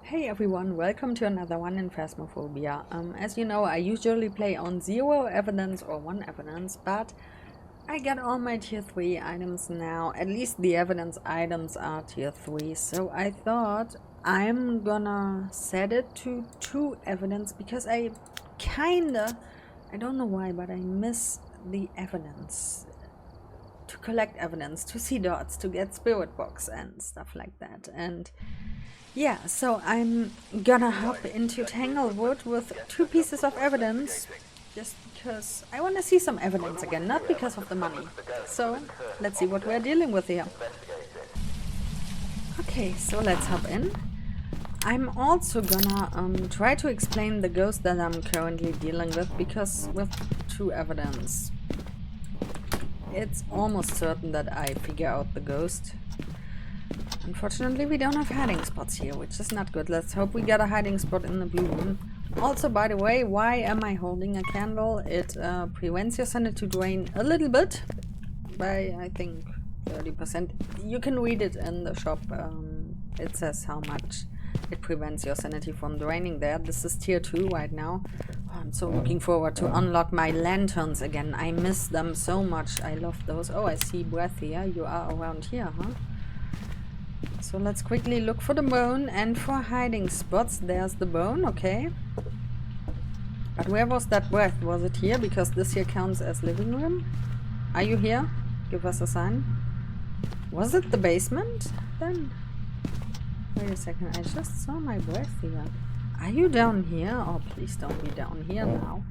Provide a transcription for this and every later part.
Hey everyone, welcome to another one in Phasmophobia. As you know, I usually play on 0 evidence or 1 evidence, but I got all my tier 3 items now. At least the evidence items are tier 3, so I thought I'm gonna set it to 2 evidence because I don't know why, but I miss the evidence. To collect evidence, to see dots, to get spirit box and stuff like that. And yeah, so I'm gonna hop into Tanglewood with 2 pieces of evidence, just because I want to see some evidence again, not because of the money. So, let's see what we're dealing with here. Okay, so let's hop in. I'm also gonna try to explain the ghost that I'm currently dealing with, because with 2 evidence, it's almost certain that I figure out the ghost. Unfortunately, we don't have hiding spots here, which is not good. Let's hope we get a hiding spot in the blue room. Also, by the way, why am I holding a candle? It prevents your sanity to drain a little bit, by I think 30%. You can read it in the shop. It says how much it prevents your sanity from draining there. This is tier 2 right now. Oh, I'm so looking forward to unlock my lanterns again. I miss them so much. I love those. Oh, I see breath here. You are around here, huh? So let's quickly look for the bone and for hiding spots. There's the bone, okay. But where was that breath? Was it here? Because this here counts as living room. Are you here? Give us a sign. Was it the basement then? Wait a second, I just saw my breath here. Are you down here? Oh, please don't be down here now.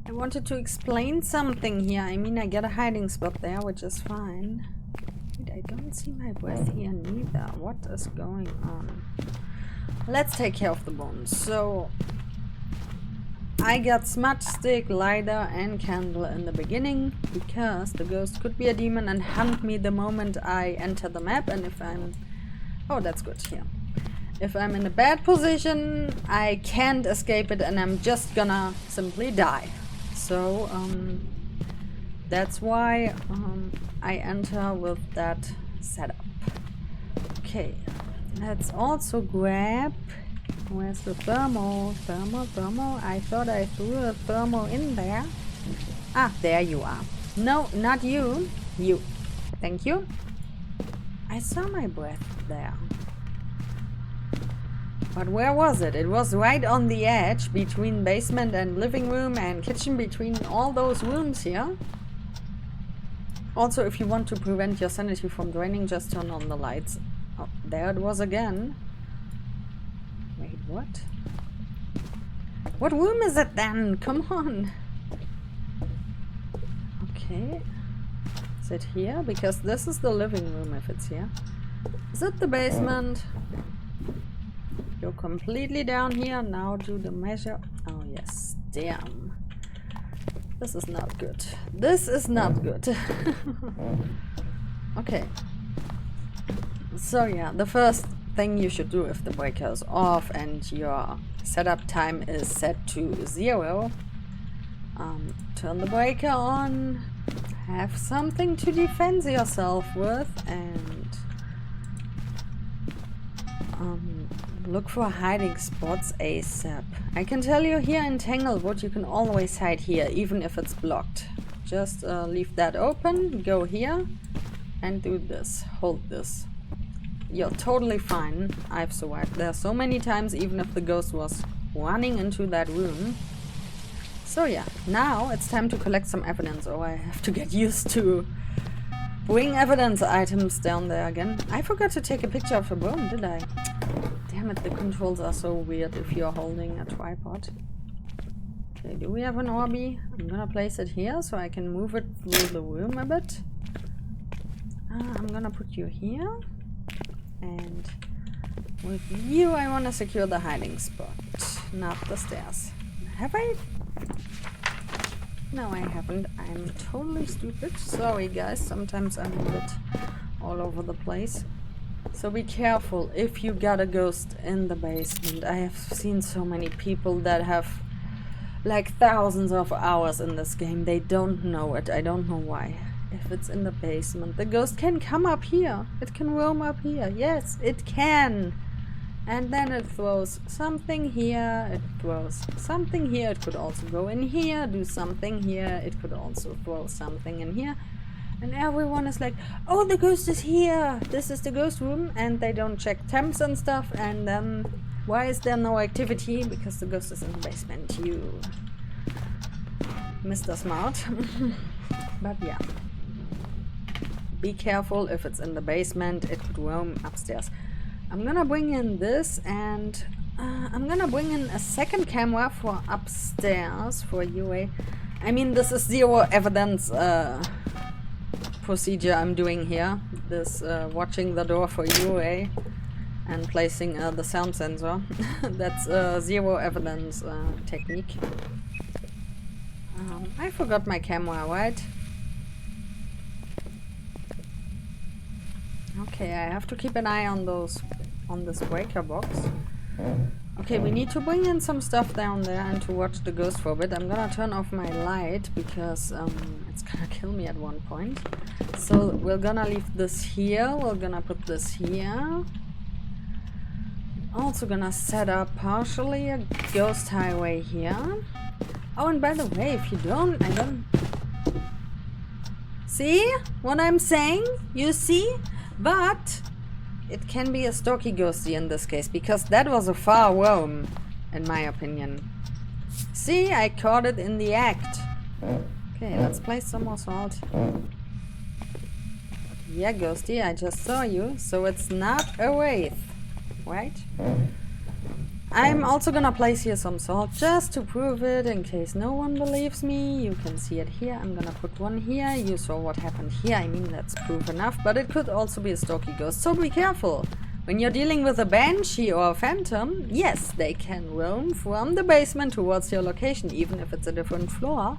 I wanted to explain something here. I mean, I get a hiding spot there, which is fine. I don't see my breath here neither. What is going on? Let's take care of the bones. So I got smudge stick, lighter and candle in the beginning because the ghost could be a demon and hunt me the moment I enter the map. And if I'm... oh, that's good here. If I'm in a bad position, I can't escape it and I'm just gonna simply die. So that's why I enter with that setup. Okay, let's also grab... where's the thermal? Thermal. I thought I threw a thermal in there. Ah, there you are. No, not you. You. Thank you. I saw my breath there. But where was it? It was right on the edge between basement and living room and kitchen, between all those rooms here. Also, if you want to prevent your sanity from draining, just turn on the lights. Oh, there it was again. Wait, what? What room is it then? Come on. Okay. Is it here? Because this is the living room if it's here. Is it the basement? You're completely down here. Now do the measure. Oh yes, damn. This is not good. This is not good. Okay. So yeah, the first thing you should do if the breaker is off and your setup time is set to 0, turn the breaker on, have something to defend yourself with, and look for hiding spots ASAP. I can tell you here in Tanglewood you can always hide here, even if it's blocked. Just leave that open, go here, and do this. Hold this. You're totally fine. I've survived there so many times, even if the ghost was running into that room. So yeah, now it's time to collect some evidence, or I have to get used to bring evidence items down there again. I forgot to take a picture of a bone, did I? Damn it, the controls are so weird if you're holding a tripod. Okay, do we have an Orbi? I'm gonna place it here so I can move it through the room a bit. I'm gonna put you here. And with you I wanna secure the hiding spot, not the stairs. Have I? No, I haven't. I'm totally stupid. Sorry guys, sometimes I'm a bit all over the place. So be careful if you got a ghost in the basement. I have seen so many people that have like thousands of hours in this game. They don't know it. I don't know why. If it's in the basement, the ghost can come up here. It can roam up here. Yes, it can. And then it throws something here, it throws something here, it could also go in here, do something here, it could also throw something in here. And everyone is like, oh, the ghost is here, this is the ghost room, and they don't check temps and stuff, and then why is there no activity? Because the ghost is in the basement, you Mr. Smart. But yeah. Be careful, if it's in the basement, it could roam upstairs. I'm gonna bring in this, and I'm gonna bring in a second camera for upstairs for UA. I mean, this is zero evidence procedure I'm doing here. This watching the door for UA and placing the sound sensor. That's zero evidence technique. I forgot my camera, right? Okay, I have to keep an eye on this breaker box. Okay, we need to bring in some stuff down there and to watch the ghost for a bit. I'm gonna turn off my light because it's gonna kill me at one point. So we're gonna leave this here. We're gonna put this here. Also gonna set up partially a ghost highway here. Oh, and by the way, if you don't, see what I'm saying? You see? But it can be a stalky ghosty in this case, because that was a far roam, in my opinion. See, I caught it in the act. Okay, let's place some more salt. Yeah, ghosty, I just saw you, so it's not a wraith, right? I'm also gonna place here some salt just to prove it, in case no one believes me. You can see it here. I'm gonna put one here. You saw what happened here. I mean, that's proof enough, but it could also be a stalky ghost, so be careful. When you're dealing with a banshee or a phantom, yes, they can roam from the basement towards your location, even if it's a different floor.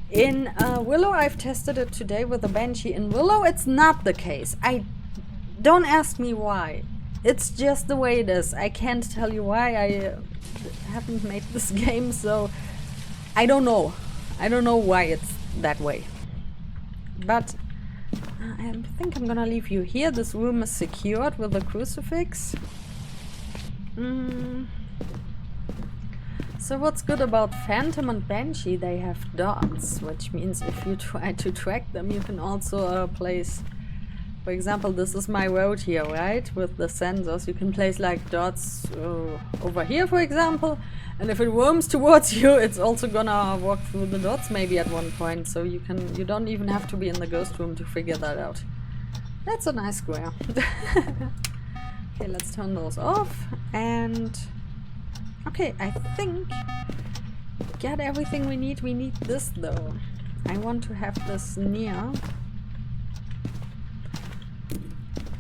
In Willow, I've tested it today with a banshee. In Willow, it's not the case. Don't ask me why. It's just the way it is. I can't tell you why. I haven't made this game, so I don't know. I don't know why it's that way. But I think I'm gonna leave you here. This room is secured with a crucifix. So what's good about Phantom and Banshee? They have dots, which means if you try to track them, you can also place... For example, this is my road here, right? With the sensors, you can place like dots over here, for example. And if it roams towards you, it's also gonna walk through the dots maybe at one point. So you don't even have to be in the ghost room to figure that out. That's a nice square. Okay, let's turn those off. And okay, I think got everything we need. We need this though. I want to have this near.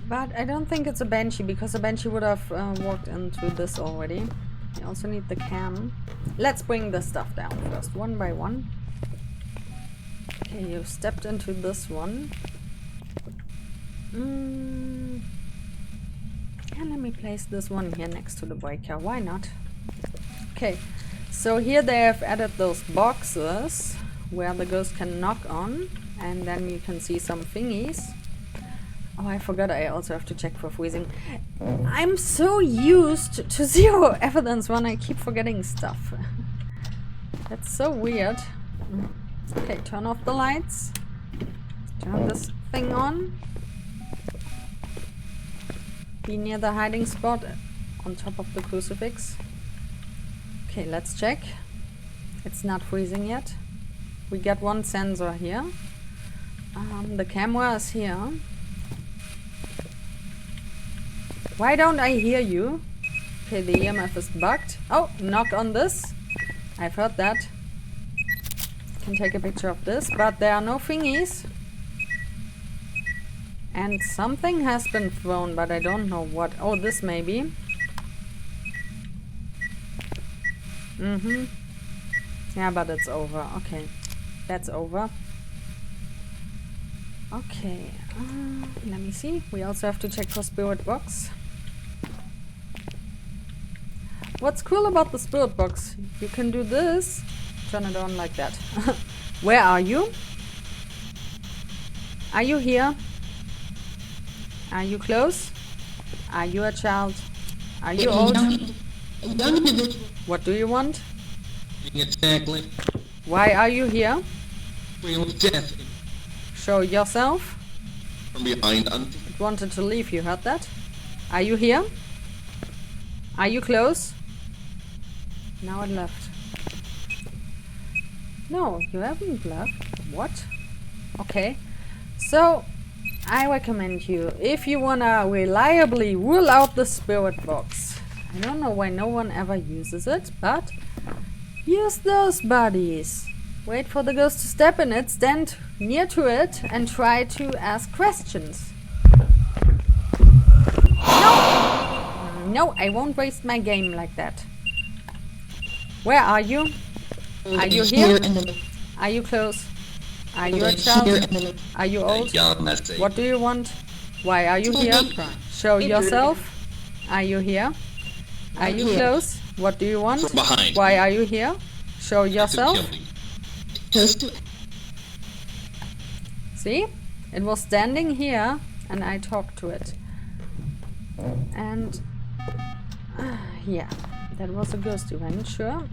But I don't think it's a banshee, because a banshee would have walked into this already. We also need the cam. Let's bring the stuff down first, one by one. Okay, you stepped into this one. And let me place this one here next to the breaker. Why not? Okay, so here they have added those boxes where the ghost can knock on, and then you can see some thingies. Oh, I forgot I also have to check for freezing. I'm so used to zero evidence when I keep forgetting stuff. That's so weird. Okay, turn off the lights. Turn this thing on. Be near the hiding spot on top of the crucifix. Okay, let's check. It's not freezing yet. We got one sensor here. The camera is here. Why don't I hear you? Okay, the EMF is bugged. Oh, knock on this. I've heard that. Can take a picture of this, but there are no thingies. And something has been thrown, but I don't know what. Oh, this maybe. Yeah, but it's over. Okay, that's over. Okay, let me see. We also have to check for spirit box. What's cool about the spirit box? You can do this. Turn it on like that. Where are you? Are you here? Are you close? Are you a child? Are you old? A young individual What do you want? being attacked like Why are you here? real death Show yourself. from behind. It wanted to leave, you heard that? Are you here? Are you close? Now it left. No, you haven't left. What? Okay. So, I recommend you, if you wanna reliably rule out the spirit box. I don't know why no one ever uses it, but use those bodies. Wait for the ghost to step in it, stand near to it, and try to ask questions. No! No, I won't waste my game like that. Where are you? Are you here? Are you close? Are you a child? Are you old? What do you want? Why are you here? Show yourself. Are you here? Are you close? What do you want? Why are you here? Show yourself. See? It was standing here and I talked to it. And yeah, that was a ghost event, sure.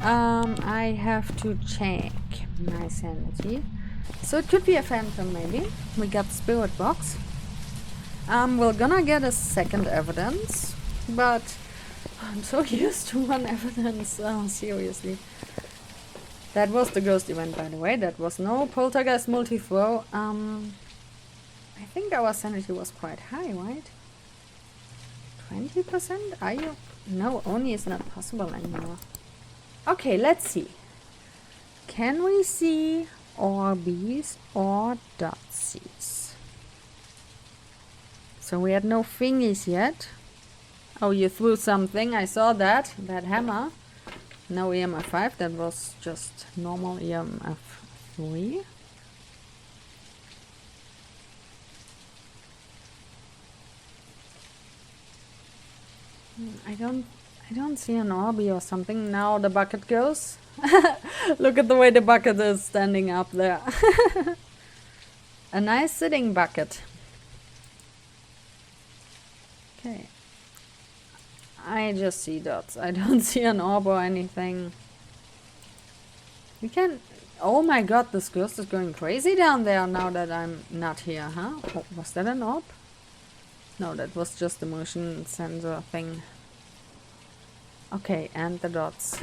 I have to check my sanity. So it could be a phantom maybe. We got spirit box. We're gonna get a second evidence, but I'm so used to one evidence. Oh, seriously. That was the ghost event, by the way. That was no poltergeist multi-throw. I think our sanity was quite high, right? 20%? Are you? No, only is not possible anymore. Okay, let's see. Can we see Orbeez or Dotsies? So we had no thingies yet. Oh, you threw something. I saw that. That hammer. No EMF 5. That was just normal EMF 3. I don't see an Orby or something. Now the bucket goes. Look at the way the bucket is standing up there. A nice sitting bucket. Okay. I just see dots. I don't see an orb or anything. We can... Oh my god, this ghost is going crazy down there now that I'm not here, huh? Oh, was that an orb? No, that was just the motion sensor thing. Okay, and the dots.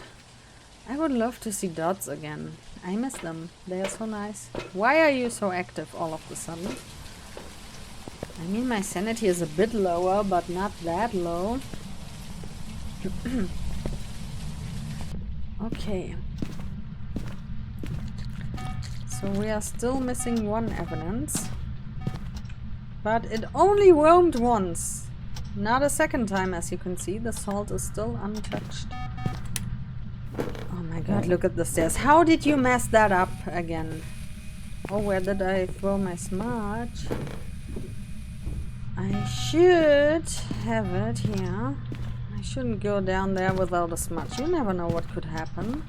I would love to see dots again. I miss them. They are so nice. Why are you so active all of a sudden? I mean, my sanity is a bit lower, but not that low. Okay. So we are still missing one evidence. But it only roamed once. Not a second time, as you can see. The salt is still untouched. Oh my god, look at the stairs. How did you mess that up again? Oh, where did I throw my smudge? I should have it here. I shouldn't go down there without a smudge. You never know what could happen.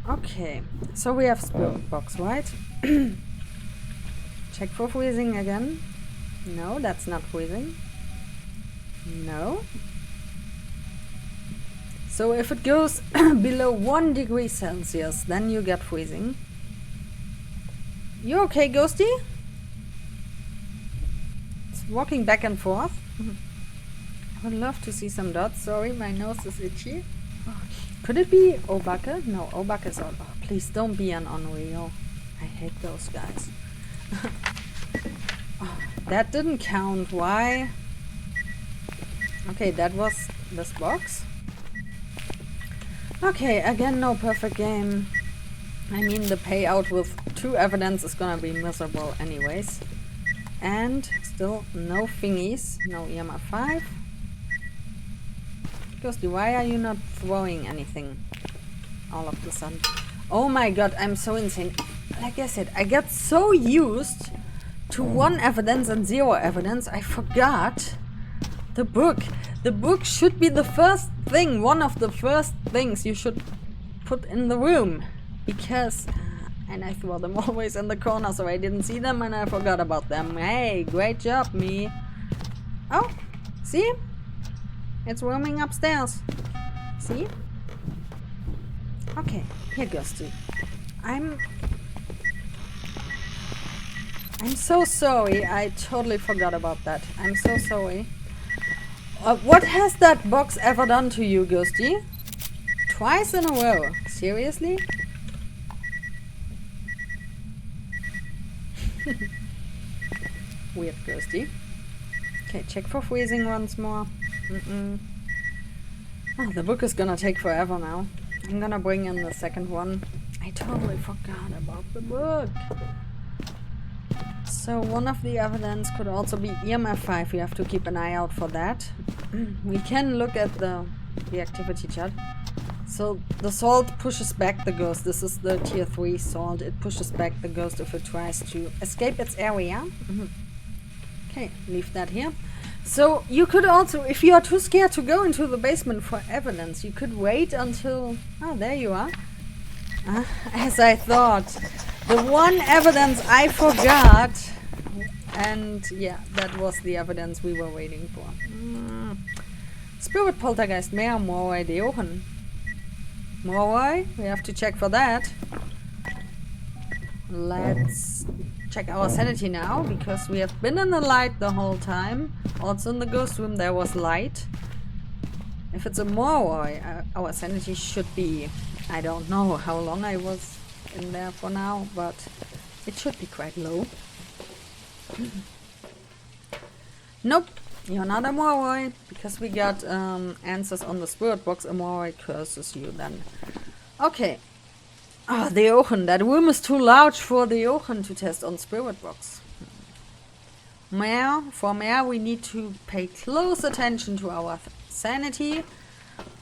Okay, so we have spirit box, right? Check for freezing again. No, that's not freezing. No. So if it goes below 1 degree Celsius, then you get freezing. You okay, Ghosty? It's walking back and forth. I would love to see some dots. Sorry, my nose is itchy. Oh, could it be Obaka? No, Obaka is out. Oh, please don't be an Unreal. I hate those guys. Oh, that didn't count. Why? Okay, that was this box. Okay, again, no perfect game. I mean, the payout with 2 evidence is gonna be miserable anyways. And still no thingies, no EMF 5. Ghosty, why are you not throwing anything all of a sudden? Oh my god, I'm so insane. Like I said, I get so used to 1 evidence and 0 evidence, I forgot the book. The book should be the first thing, one of the first things you should put in the room. Because, and I throw them always in the corner so I didn't see them and I forgot about them. Hey, great job, me. Oh, see? It's roaming upstairs. See? Okay, here, Ghosty. I'm so sorry. I totally forgot about that. I'm so sorry. What has that box ever done to you, Ghosty? Twice in a row. Seriously? Weird, Ghosty. Okay, check for freezing once more. Oh, the book is gonna take forever now. I'm gonna bring in the second one. I totally forgot about the book. So one of the evidence could also be EMF 5. We have to keep an eye out for that. We can look at the activity chart. So the salt pushes back the ghost. This is the tier 3 salt. It pushes back the ghost if it tries to escape its area. Okay, leave that here. So you could also, if you are too scared to go into the basement for evidence, you could wait until... Oh, there you are. As I thought. The one evidence I forgot. And yeah, that was the evidence we were waiting for. Spirit poltergeist, mehr Moroi Deochen. Moroi, we have to check for that. Let's check our sanity now, because we have been in the light the whole time. Also in the ghost room there was light. If it's a Moroi, our sanity should be... I don't know how long I was in there for now, but it should be quite low. Nope, you're not a Moroi, because we got answers on the spirit box. A Moroi curses you then. Okay. Oh, the Ochen. That room is too large for the Ochen to test on spirit box. For Mare, we need to pay close attention to our sanity.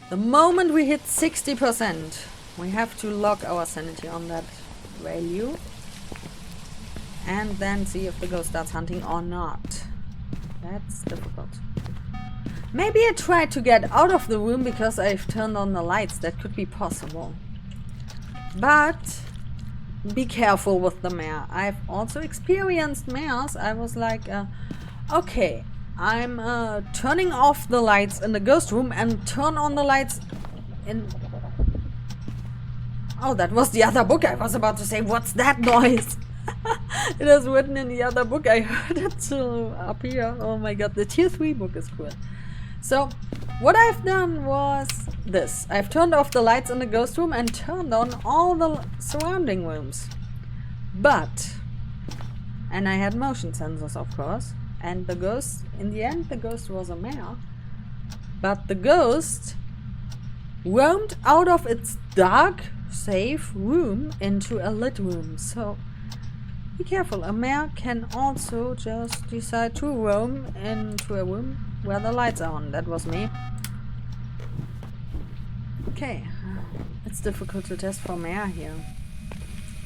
The moment we hit 60%, we have to lock our sanity on that value. And then see if the ghost starts hunting or not. That's difficult. Maybe I tried to get out of the room because I've turned on the lights. That could be possible. But be careful with the mare. I've also experienced mares. I was like, okay, I'm turning off the lights in the ghost room and turn on the lights in... Oh, that was the other book. I was about to say, what's that noise? It is written in the other book. I heard it till up here. Oh my god, the tier 3 book is cool. So, what I've done was this. I've turned off the lights in the ghost room and turned on all the surrounding rooms. But, and I had motion sensors, of course. And the ghost, in the end, the ghost was a mare. But the ghost roamed out of its dark, safe room into a lit room. So, be careful. A mare can also just decide to roam into a room where the lights are on. That was me. Okay. It's difficult to test for mare here.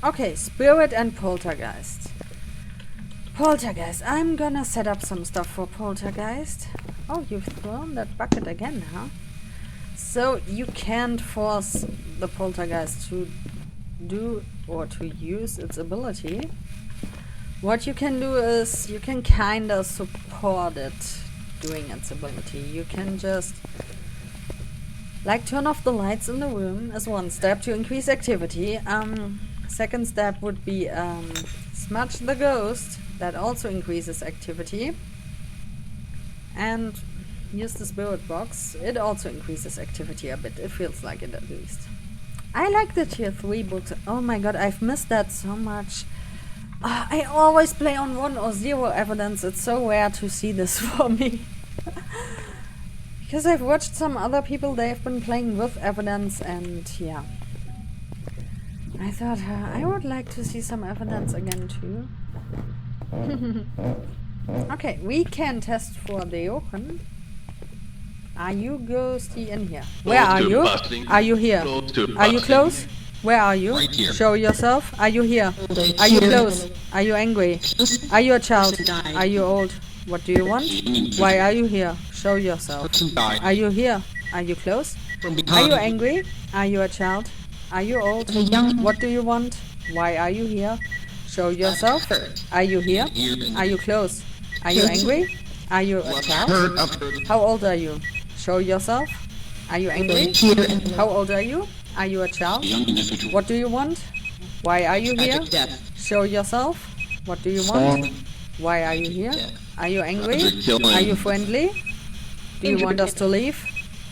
Okay, spirit and poltergeist. Poltergeist. I'm gonna set up some stuff for poltergeist. Oh, you've thrown that bucket again, huh? So you can't force the poltergeist to do or to use its ability. What you can do is you can kinda support it doing its ability. You can just like turn off the lights in the room as one step to increase activity. Second step would be smudge the ghost. That also increases activity. And use the spirit box. It also increases activity a bit. It feels like it at least. I like the tier 3 books. Oh my god, I've missed that so much. I always play on 1 or 0 evidence. It's so rare to see this for me. Because I've watched some other people, they've been playing with evidence, and yeah. I thought I would like to see some evidence again too. Okay, we can test for the Jochen. Are you ghosty in here? Where are you? Are you here? Are you close? Where are you? Right here. Show yourself. Are you here? Are you close? Are you angry? Are you a child? Are you old? What do you want? Why are you here? Show yourself. Are you here? Are you close? Are you angry? Are you a child? Are you old? What do you want? Why are you here? Show yourself. Are you here? Are you close? Are you angry? Are you a child? How old are you? Show yourself. Are you angry? Right here in the How old are you? Are you a child? young individual. What do you want? Why are you here? Tragic death. Show yourself. What do you want? Why are you here? Are you angry? Are you friendly? Do you want us to leave?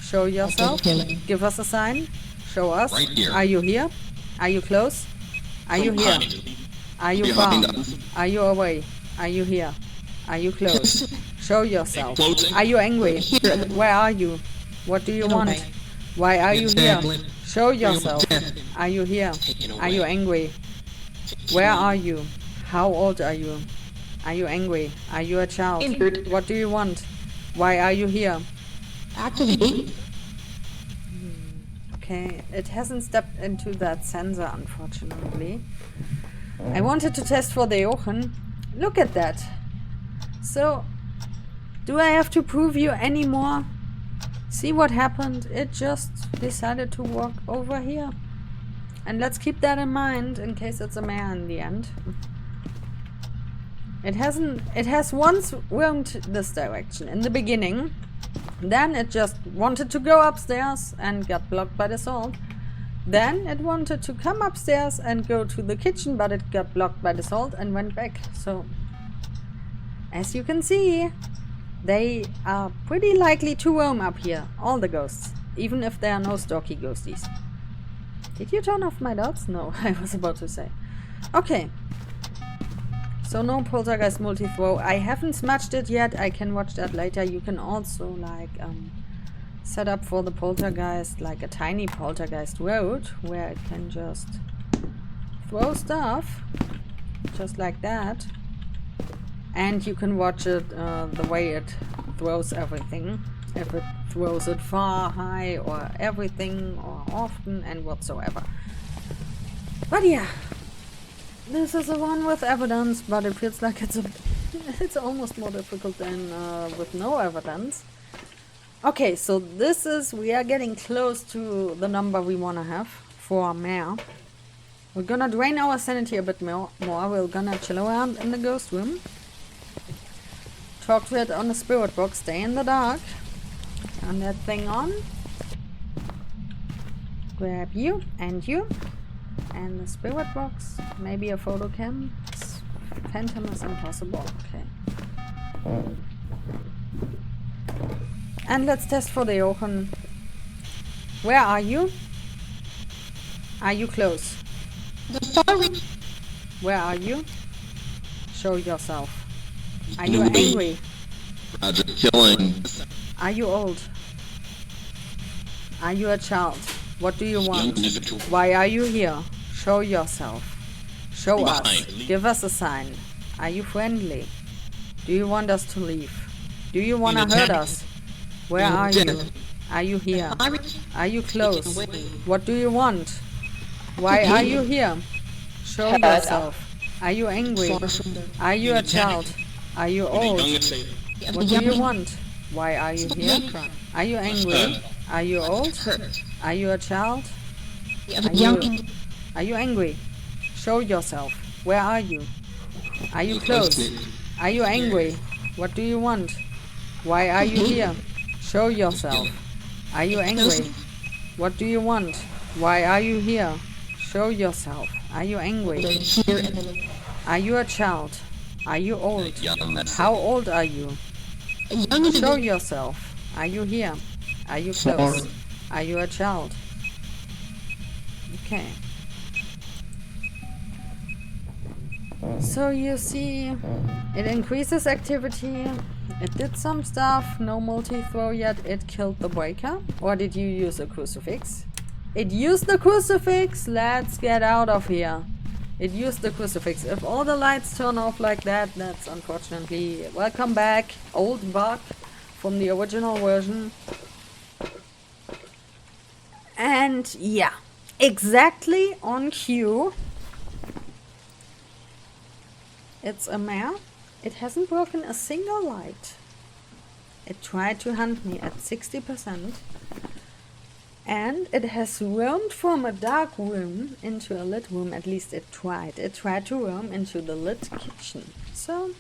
Show yourself. Give us a sign. Show us. Right here. Are you here? Are you close? Are you here? Are you far? Behind us. Are you away? Are you here? Are you close? Show yourself. Closing. Are you angry? Where are you? What do you want? Why are you here? Show yourself. Are you here? Are you angry? Where are you? How old are you? Are you angry? Are you a child? Injured. What do you want? Why are you here? Activate. Okay, it hasn't stepped into that sensor, unfortunately. I wanted to test for the Jochen. Look at that. So, do I have to prove you anymore? See what happened? It just decided to walk over here. And let's keep that in mind in case it's a mare in the end. It has once roamed this direction in the beginning. Then it just wanted to go upstairs and got blocked by the salt. Then it wanted to come upstairs and go to the kitchen, but it got blocked by the salt and went back. So, as you can see, they are pretty likely to roam up here, all the ghosts, even if there are no stalky ghosties. Did you turn off my dots? No, I was about to say. Okay. So no poltergeist multi-throw. I haven't smudged it yet. I can watch that later. You can also like set up for the poltergeist like a tiny poltergeist road where it can just throw stuff just like that. And you can watch it the way it throws everything. If it throws it far, high, or everything, or often, and whatsoever. But yeah, this is a one with evidence, but it feels like it's almost more difficult than with no evidence. Okay, so we are getting close to the number we want to have for our mare. We're gonna drain our sanity a bit more. We're gonna chill around in the ghost room. Talk to it on the spirit box, stay in the dark. Turn that thing on. Grab you and the spirit box. Maybe a photo cam. Phantom is impossible. Okay. And let's test for the Jochen. Where are you? Are you close? Where are you? Show yourself. Are you angry? Roger, killing. Are you old? Are you a child? What do you want? Why are you here? Show yourself. Show us. Give us a sign. Are you friendly? Do you want us to leave? Do you want to hurt us? Where are you? Are you here? Are you close? What do you want? Why are you here? Show yourself. Are you angry? Are you a child? Are you old? What do you want? Why are you here? Are you angry? Are you old? Are you a child? Are you angry? Show yourself. Where are you? Are you close? Are you angry? What do you want? Why are you here? Show yourself. Are you angry? What do you want? Why are you here? Show yourself. Are you angry? Are you a child? Are you old? How old are you? Show yourself. Are you here? Are you close? Are you a child? Okay. So you see, it increases activity. It did some stuff. No multi-throw yet. It killed the breaker. Or did you use a crucifix? It used the crucifix. Let's get out of here. It used the crucifix. If all the lights turn off like that, that's unfortunately... Welcome back, old bug from the original version. And yeah, exactly on cue. It's a mare. It hasn't broken a single light. It tried to hunt me at 60%. And it has roamed from a dark room into a lit room. At least it tried. It tried to roam into the lit kitchen. So,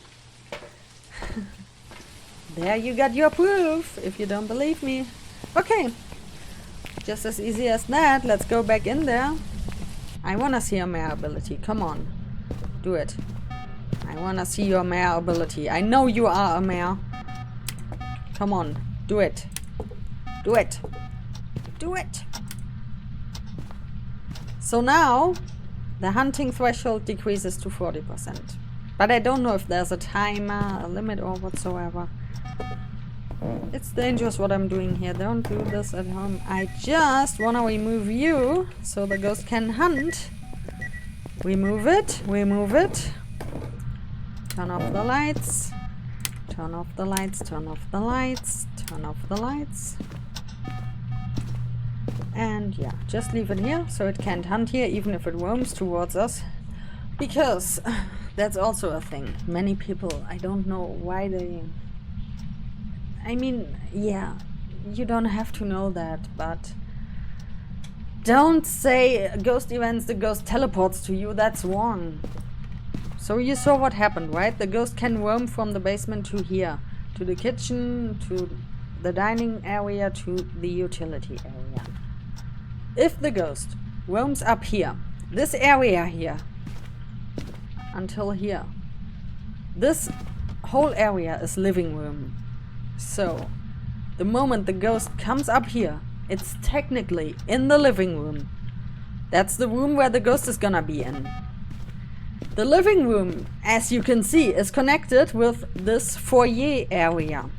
there you got your proof, if you don't believe me. Okay. Just as easy as that. Let's go back in there. I wanna see your mare ability. Come on. Do it. I wanna see your mare ability. I know you are a mare. Come on. Do it. Do it. Do it. So now, the hunting threshold decreases to 40%. But I don't know if there's a timer, a limit or whatsoever. It's dangerous what I'm doing here. Don't do this at home. I just want to remove you so the ghost can hunt. Remove it. Remove it. Turn off the lights. Turn off the lights. Turn off the lights. Turn off the lights. And yeah, just leave it here so it can't hunt here even if it roams towards us. Because that's also a thing. Many people, I don't know why they... I mean, yeah, you don't have to know that, but don't say ghost events, the ghost teleports to you, that's wrong. So you saw what happened, right? The ghost can roam from the basement to here, to the kitchen, to the dining area, to the utility area. If the ghost roams up here, this area here, until here, this whole area is living room. So, the moment the ghost comes up here, it's technically in the living room. That's the room where the ghost is gonna be in. The living room, as you can see, is connected with this foyer area.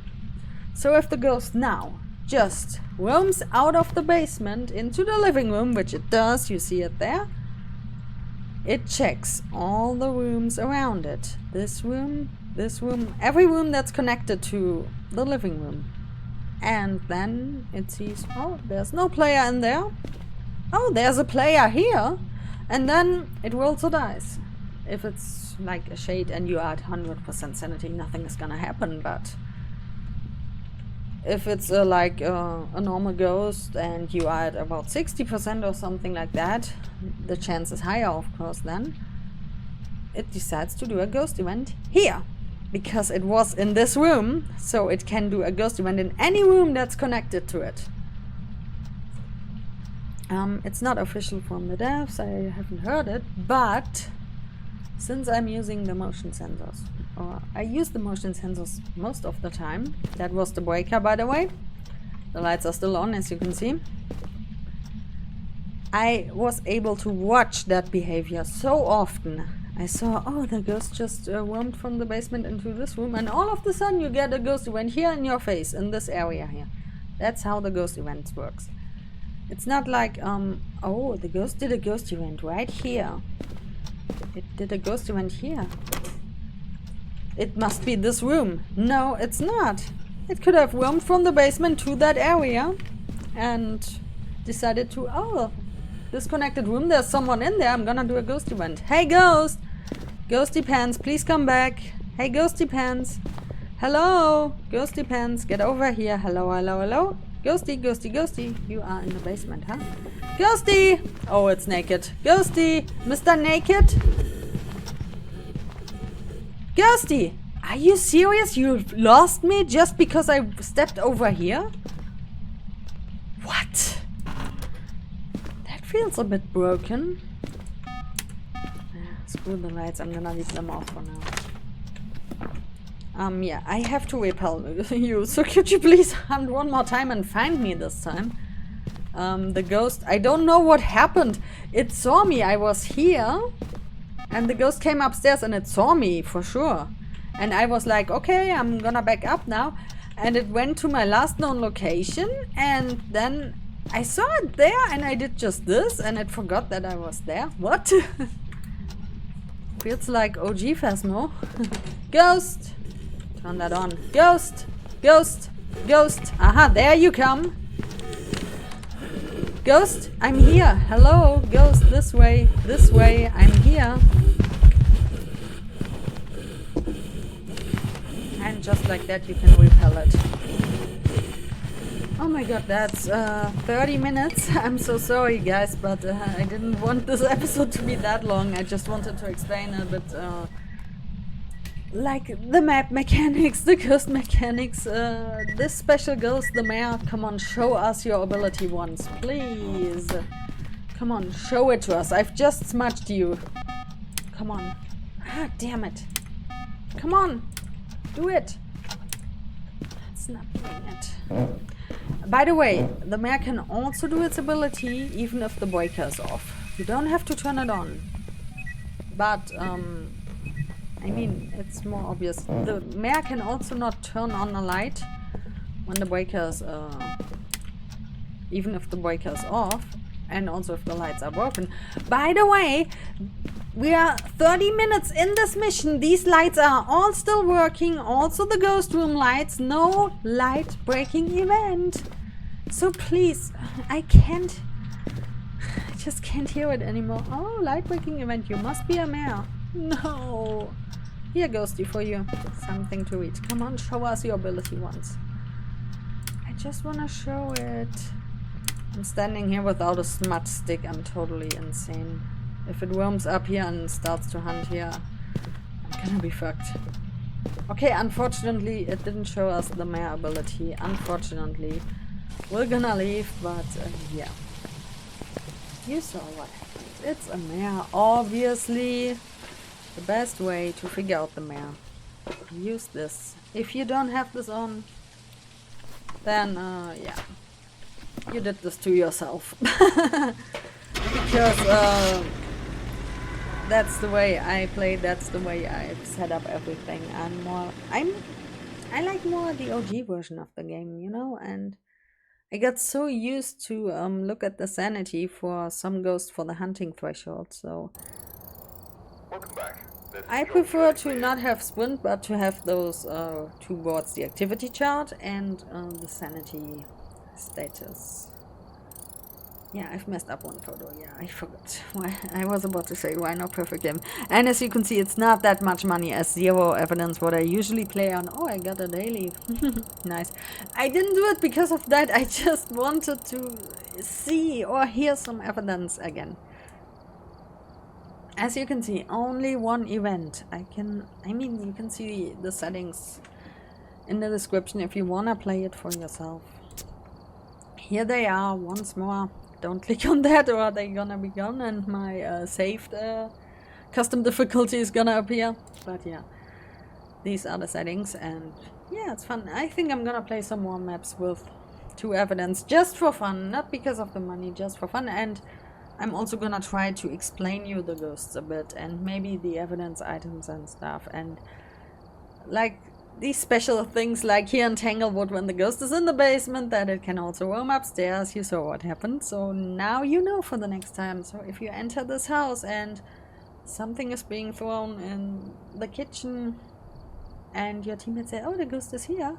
So if the ghost now just roams out of the basement into the living room, which it does, you see it there, it checks all the rooms around it. This room, every room that's connected to the living room. And then it sees, oh, there's no player in there. Oh, there's a player here. And then it rolls the dice. If it's like a shade and you are at 100% sanity, nothing is gonna happen. But if it's like a normal ghost and you are at about 60% or something like that, the chance is higher, of course, then it decides to do a ghost event here. Because it was in this room, so it can do a ghost event in any room that's connected to it. It's not official from the devs, I haven't heard it, but since I'm using the motion sensors, or I use the motion sensors most of the time, that was the breaker, by the way. The lights are still on, as you can see. I was able to watch that behavior so often. I saw, oh, the ghost just roamed from the basement into this room, and all of a sudden you get a ghost event here in your face, in this area here. That's how the ghost event works. It's not like, oh, the ghost did a ghost event right here. It did a ghost event here. It must be this room. No, it's not. It could have roamed from the basement to that area and decided to, oh, disconnected room, there's someone in there, I'm gonna do a ghost event. Hey ghost! Ghosty Pants, please come back. Hey Ghosty Pants. Hello! Ghosty Pants, get over here. Hello, hello, hello. Ghosty, ghosty, ghosty. You are in the basement, huh? Ghosty! Oh, it's naked. Ghosty! Mr. Naked? Ghosty! Are you serious? You lost me just because I stepped over here? What? Feels a bit broken. Screw the lights, I'm gonna leave them off for now. Yeah, I have to repel you, so could you please hunt one more time and find me this time? The ghost, I don't know what happened. It saw me, I was here, and the ghost came upstairs and it saw me, for sure. And I was like, okay, I'm gonna back up now. And it went to my last known location, and then I saw it there and I did just this and it forgot that I was there. What? Feels like OG Phasmo. Ghost! Turn that on. Ghost! Ghost! Ghost! Aha, there you come! Ghost, I'm here! Hello, ghost, this way, I'm here. And just like that you can repel it. Oh my god, that's 30 minutes. I'm so sorry guys, but I didn't want this episode to be that long. I just wanted to explain a bit like the map mechanics, the ghost mechanics, this special ghost, the mayor. Come on, show us your ability once, please. Come on, show it to us. I've just smudged you. Come on. Ah, damn it. Come on, do it. It's not doing it. By the way, the mayor can also do its ability even if the breaker is off. You don't have to turn it on. But, I mean, it's more obvious. The mayor can also not turn on a light when the breaker is, even if the breaker is off, and also if the lights are broken. By the way, we are 30 minutes in this mission. These lights are all still working. Also the ghost room lights. No light breaking event. So please, I just can't hear it anymore. Oh, light breaking event. You must be a mayor. No. Here, ghosty, for you. Something to read. Come on, show us your ability once. I just want to show it. I'm standing here without a smudge stick. I'm totally insane. If it roams up here and starts to hunt here, I'm gonna be fucked. Okay, unfortunately, it didn't show us the mayor ability. Unfortunately. We're gonna leave, but yeah. You saw what happened. It's a mayor, obviously. The best way to figure out the mayor. Use this. If you don't have this on, then yeah. You did this to yourself. Because that's the way I play, that's the way I've set up everything. I like more the OG version of the game, you know, and I got so used to look at the sanity for some ghosts for the hunting threshold, so Welcome back. I prefer to not have sprint, but to have those two boards, the activity chart and the sanity status. Yeah, I've messed up one photo. Yeah, I forgot. Why I was about to say, why not perfect game? And as you can see, it's not that much money as zero evidence what I usually play on. Oh, I got a daily. Nice. I didn't do it because of that. I just wanted to see or hear some evidence again. As you can see, only one event. I mean, you can see the settings in the description if you wanna play it for yourself. Here they are once more. Don't click on that or they're gonna be gone and my saved custom difficulty is gonna appear. But yeah, these are the settings and yeah, it's fun. I think I'm gonna play some more maps with two evidence just for fun, not because of the money, just for fun. And I'm also gonna try to explain you the ghosts a bit and maybe the evidence items and stuff, and like these special things like here in Tanglewood when the ghost is in the basement that it can also roam upstairs. You saw what happened, so now you know for the next time. So if you enter this house and something is being thrown in the kitchen and your teammates say, oh, the ghost is here,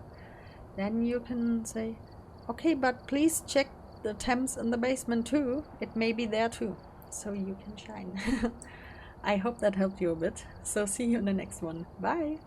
then you can say, okay, but please check the temps in the basement too. It may be there too, so you can shine. I hope that helped you a bit. So see you in the next one. Bye.